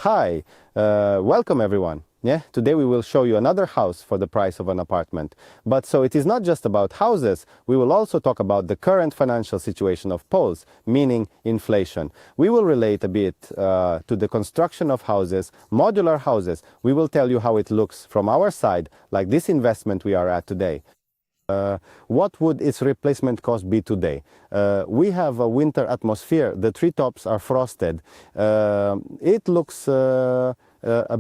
Hi, welcome everyone. Yeah, today we will show you another house for the price of an apartment. But so it is not just about houses, we will also talk about the current financial situation of Poles, meaning inflation. We will relate a bit to the construction of houses, modular houses. We will tell you how it looks from our side, like this investment we are at today. What would its replacement cost be today? We have a winter atmosphere. The treetops are frosted. It looks a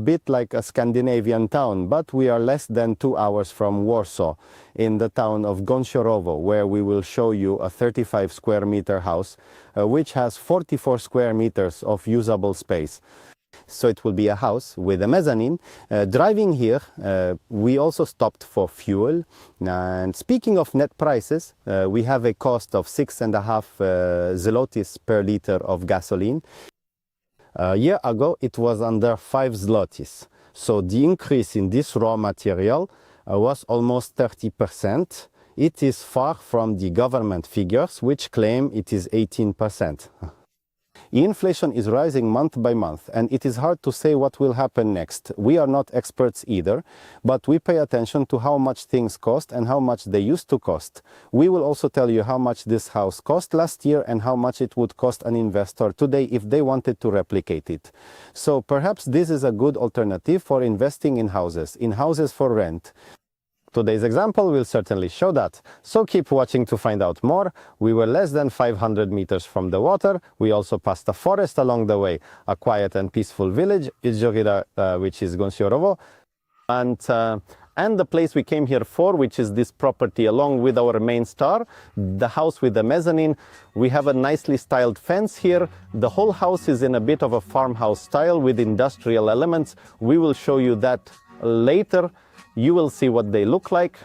bit like a Scandinavian town, but we are less than 2 hours from Warsaw, in the town of Gąsiorowo, where we will show you a 35 square meter house, which has 44 square meters of usable space. So it will be a house with a mezzanine. Driving here, we also stopped for fuel. And speaking of net prices, we have a cost of 6.5 zlotys per liter of gasoline. A year ago, it was under 5 zlotys. So the increase in this raw material was almost 30%. It is far from the government figures, which claim it is 18%. Inflation is rising month by month, and it is hard to say what will happen next. We are not experts either, but we pay attention to how much things cost and how much they used to cost. We will also tell you how much this house cost last year and how much it would cost an investor today if they wanted to replicate it. So perhaps this is a good alternative for investing in houses for rent. Today's example will certainly show that, so keep watching to find out more. We were less than 500 meters from the water. We also passed a forest along the way, a quiet and peaceful village, which is Gąsiorowo, and the place we came here for, which is this property along with our main star, the house with the mezzanine. We have a nicely styled fence here. The whole house is in a bit of a farmhouse style with industrial elements. We will show you that later. You will see what they look like.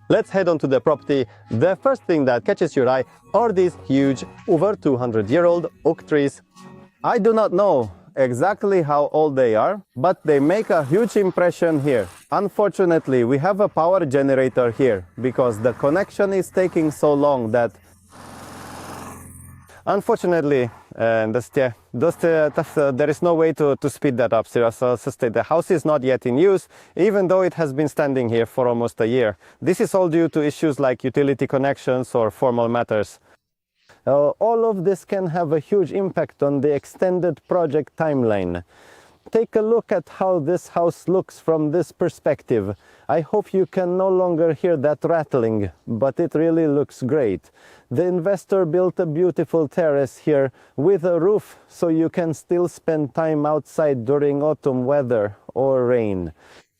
Let's head on to the property. The first thing that catches your eye are these huge, over 200-year-old oak trees. I do not know exactly how old they are, but they make a huge impression here. Unfortunately, we have a power generator here because the connection is taking so long that unfortunately, there is no way to speed that up. The house is not yet in use, even though it has been standing here for almost a year. This is all due to issues like utility connections or formal matters. All of this can have a huge impact on the extended project timeline. Take a look at how this house looks from this perspective. I hope you can no longer hear that rattling, but it really looks great. The investor built a beautiful terrace here with a roof, so you can still spend time outside during autumn weather or rain.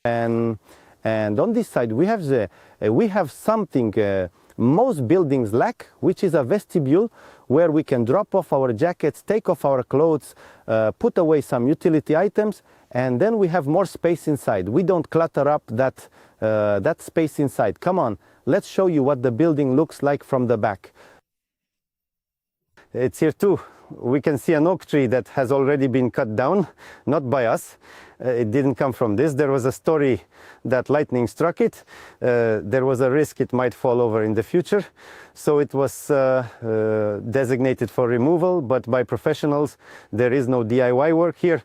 And on this side we have something most buildings lack, which is a vestibule where we can drop off our jackets, take off our clothes, put away some utility items, and then we have more space inside. We don't clutter up that space inside. Come on, let's show you what the building looks like from the back. It's here too. We can see an oak tree that has already been cut down, not by us. It didn't come from this. There was a story that lightning struck it. There was a risk it might fall over in the future. So it was designated for removal, but by professionals. There is no DIY work here.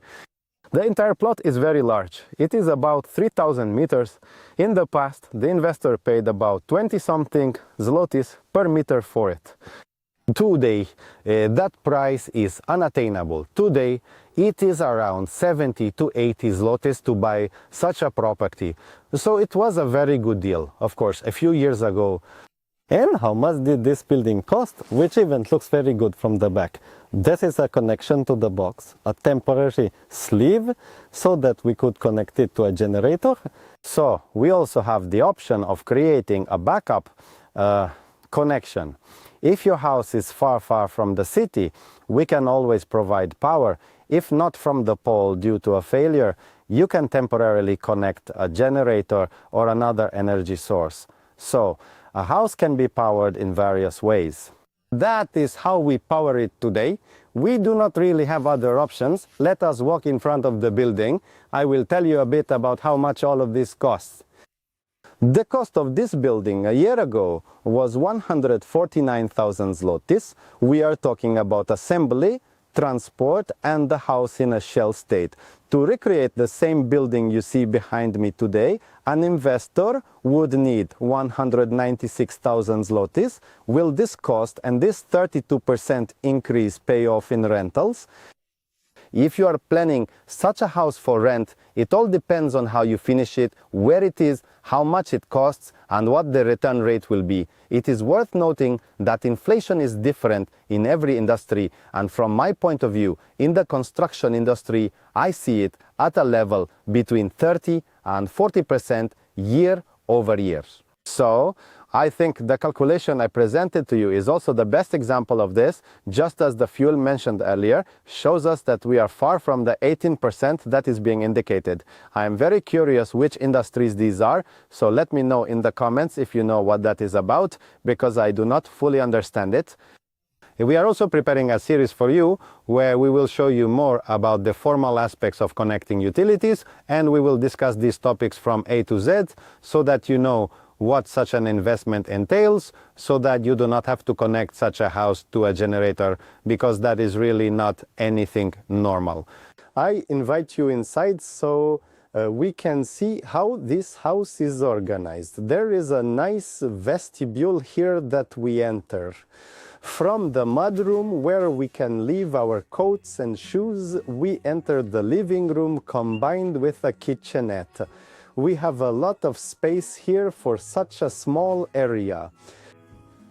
The entire plot is very large. It is about 3,000 meters. In the past, the investor paid about 20-something zlotys per meter for it. Today, that price is unattainable. Today, it is around 70 to 80 zlotys to buy such a property. So it was a very good deal, of course, a few years ago. And how much did this building cost? Which even looks very good from the back. This is a connection to the box, a temporary sleeve, so that we could connect it to a generator. So we also have the option of creating a backup connection. If your house is far from the city, we can always provide power. If not from the pole due to a failure, you can temporarily connect a generator or another energy source. So a house can be powered in various ways. That is how we power it today. We do not really have other options. Let us walk in front of the building. I will tell you a bit about how much all of this costs. The cost of this building a year ago was 149,000 zlotys. We are talking about assembly, transport and the house in a shell state. To recreate the same building you see behind me today, an investor would need 196,000 zlotys. Will this cost and this 32% increase pay off in rentals? If you are planning such a house for rent, it all depends on how you finish it, where it is, how much it costs, and what the return rate will be. It is worth noting that inflation is different in every industry, and from my point of view, in the construction industry, I see it at a level between 30 and 40% year over year. So, I think the calculation I presented to you is also the best example of this, just as the fuel mentioned earlier shows us that we are far from the 18% that is being indicated. I am very curious which industries these are, so let me know in the comments if you know what that is about, because I do not fully understand it. We are also preparing a series for you where we will show you more about the formal aspects of connecting utilities, and we will discuss these topics from A to Z so that you know what such an investment entails, so that you do not have to connect such a house to a generator, because that is really not anything normal. I invite you inside so we can see how this house is organized. There is a nice vestibule here that we enter. From the mudroom, where we can leave our coats and shoes, we enter the living room combined with a kitchenette. We have a lot of space here for such a small area.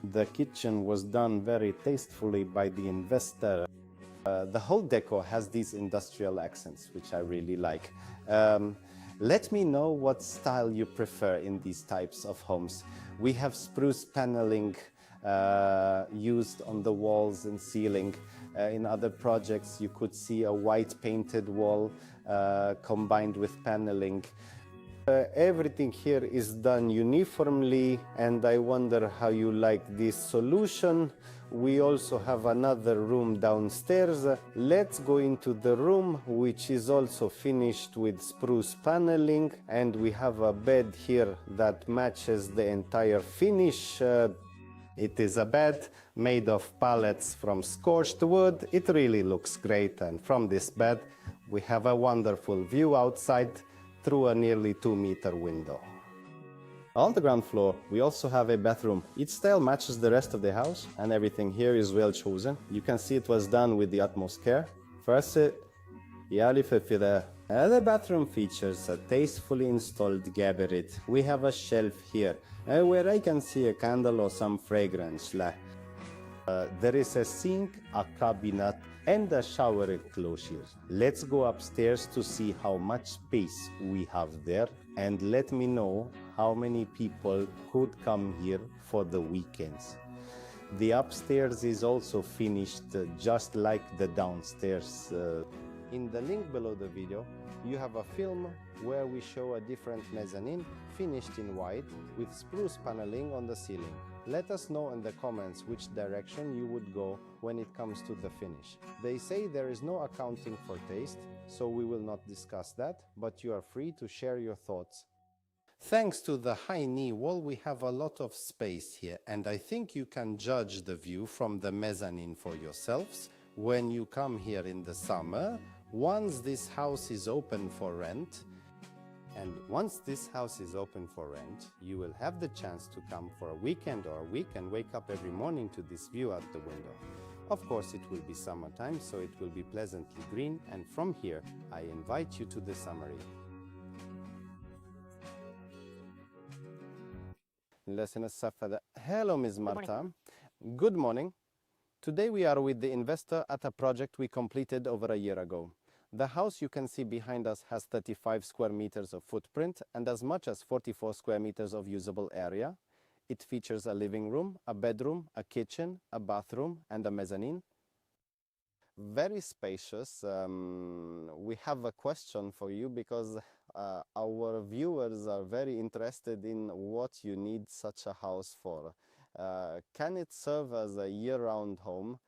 The kitchen was done very tastefully by the investor. The whole decor has these industrial accents, which I really like. Let me know what style you prefer in these types of homes. We have spruce paneling used on the walls and ceiling. In other projects, you could see a white painted wall combined with paneling. Everything here is done uniformly, and I wonder how you like this solution. We also have another room downstairs. Let's go into the room, which is also finished with spruce paneling, and we have a bed here that matches the entire finish. It is a bed made of pallets from scorched wood. It really looks great, and from this bed we have a wonderful view outside through a nearly 2-meter window. On the ground floor, we also have a bathroom. Its style matches the rest of the house, and everything here is well chosen. You can see it was done with the utmost care. First, the bathroom features a tastefully installed cabinet. We have a shelf here, where I can see a candle or some fragrance. There is a sink, a cabinet, and a shower enclosure. Let's go upstairs to see how much space we have there, and let me know how many people could come here for the weekends. The upstairs is also finished just like the downstairs. In the link below the video, you have a film where we show a different mezzanine finished in white with spruce paneling on the ceiling. Let us know in the comments which direction you would go when it comes to the finish. They say there is no accounting for taste, so we will not discuss that, but you are free to share your thoughts. Thanks to the high knee wall, we have a lot of space here, and I think you can judge the view from the mezzanine for yourselves when you come here in the summer. Once this house is open for rent, you will have the chance to come for a weekend or a week and wake up every morning to this view out the window. Of course, it will be summertime, so it will be pleasantly green, and from here, I invite you to the summary. Hello, Ms. Marta. Good morning. Today we are with the investor at a project we completed over a year ago. The house you can see behind us has 35 square meters of footprint and as much as 44 square meters of usable area. It features a living room, a bedroom, a kitchen, a bathroom, and a mezzanine. Very spacious. We have a question for you because our viewers are very interested in what you need such a house for. Can it serve as a year-round home?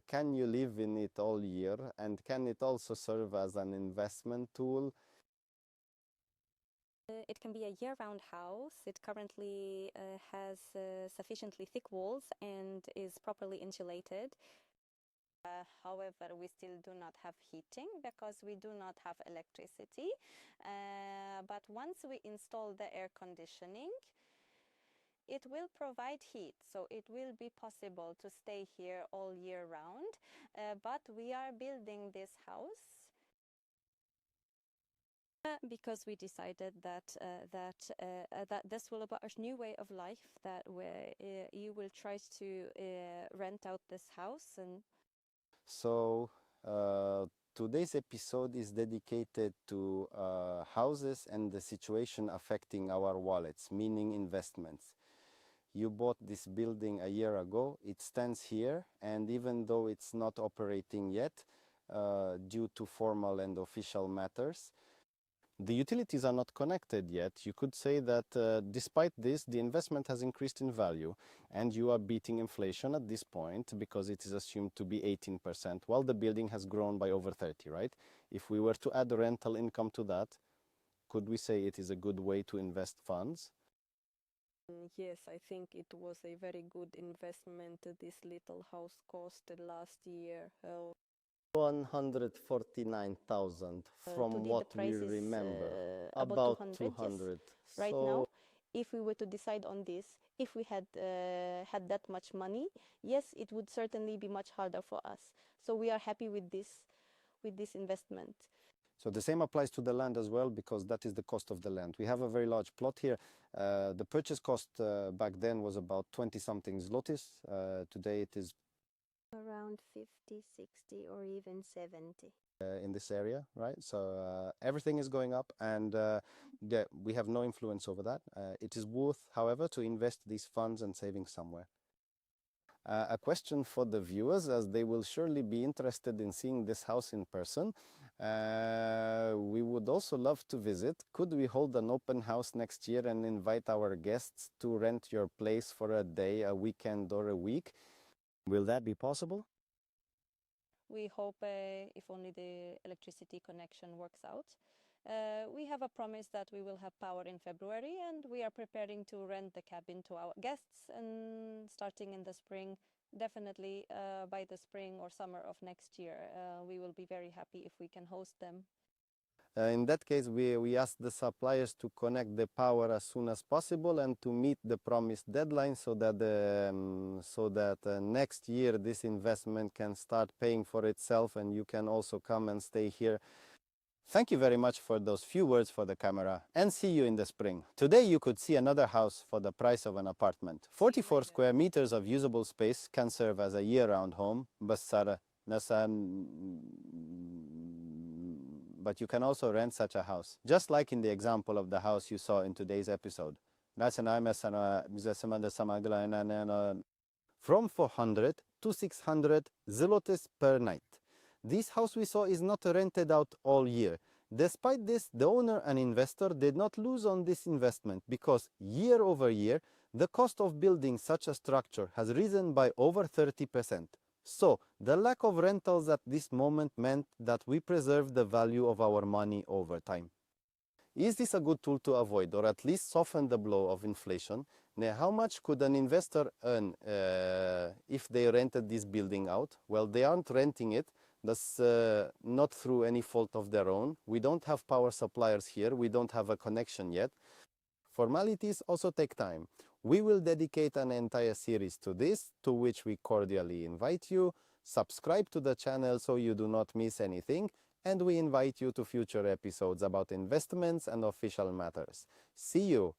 Can you live in it all year? And can it also serve as an investment tool? It can be a year-round house. It currently has sufficiently thick walls and is properly insulated. However, we still do not have heating because we do not have electricity. But once we install the air conditioning, it will provide heat, so it will be possible to stay here all year round. But we are building this house because we decided that this will be a new way of life, that where you will try to rent out this house. And so today's episode is dedicated to houses and the situation affecting our wallets, meaning investments. You bought this building a year ago, it stands here, and even though it's not operating yet due to formal and official matters, the utilities are not connected yet. You could say that despite this, the investment has increased in value, and you are beating inflation at this point because it is assumed to be 18%, while the building has grown by over 30, right? If we were to add rental income to that, could we say it is a good way to invest funds? yes, I think it was a very good investment. This little house costed last year 149,000 from today the what we price is remember. about About 200, yes. 200. Right So now, if we were to decide on this, if we had had that much money, yes, it would certainly be much harder for us. So we are happy with this investment. So the same applies to the land as well, because that is the cost of the land. We have a very large plot here. The purchase cost back then was about 20-something zlotys. Today it is Around 50, 60, or even 70. in this area, right? So everything is going up, and yeah, we have no influence over that. It is worth, however, to invest these funds and savings somewhere. A question for the viewers, as they will surely be interested in seeing this house in person. We would also love to visit. Could we hold an open house next year and invite our guests to rent your place for a day, a weekend, or a week? Will that be possible? We hope if only the electricity connection works out. We have a promise that we will have power in February, and we are preparing to rent the cabin to our guests, and starting in the spring, definitely by the spring or summer of next year, we will be very happy if we can host them. In that case, we ask the suppliers to connect the power as soon as possible and to meet the promised deadline, so that next year this investment can start paying for itself and you can also come and stay here. Thank you very much for those few words for the camera, and see you in the spring. Today you could see another house for the price of an apartment. 44 square meters of usable space can serve as a year-round home. But you can also rent such a house, just like in the example of the house you saw in today's episode. From 400 to 600 zlotys per night. This house we saw is not rented out all year. Despite this, the owner and investor did not lose on this investment, because year over year, the cost of building such a structure has risen by over 30%. So, the lack of rentals at this moment meant that we preserved the value of our money over time. Is this a good tool to avoid, or at least soften the blow of inflation? Now, how much could an investor earn if they rented this building out? Well, they aren't renting it. That's not through any fault of their own. We don't have power suppliers here. We don't have a connection yet. Formalities also take time. We will dedicate an entire series to this, to which we cordially invite you. Subscribe to the channel so you do not miss anything, and we invite you to future episodes about investments and official matters. See you!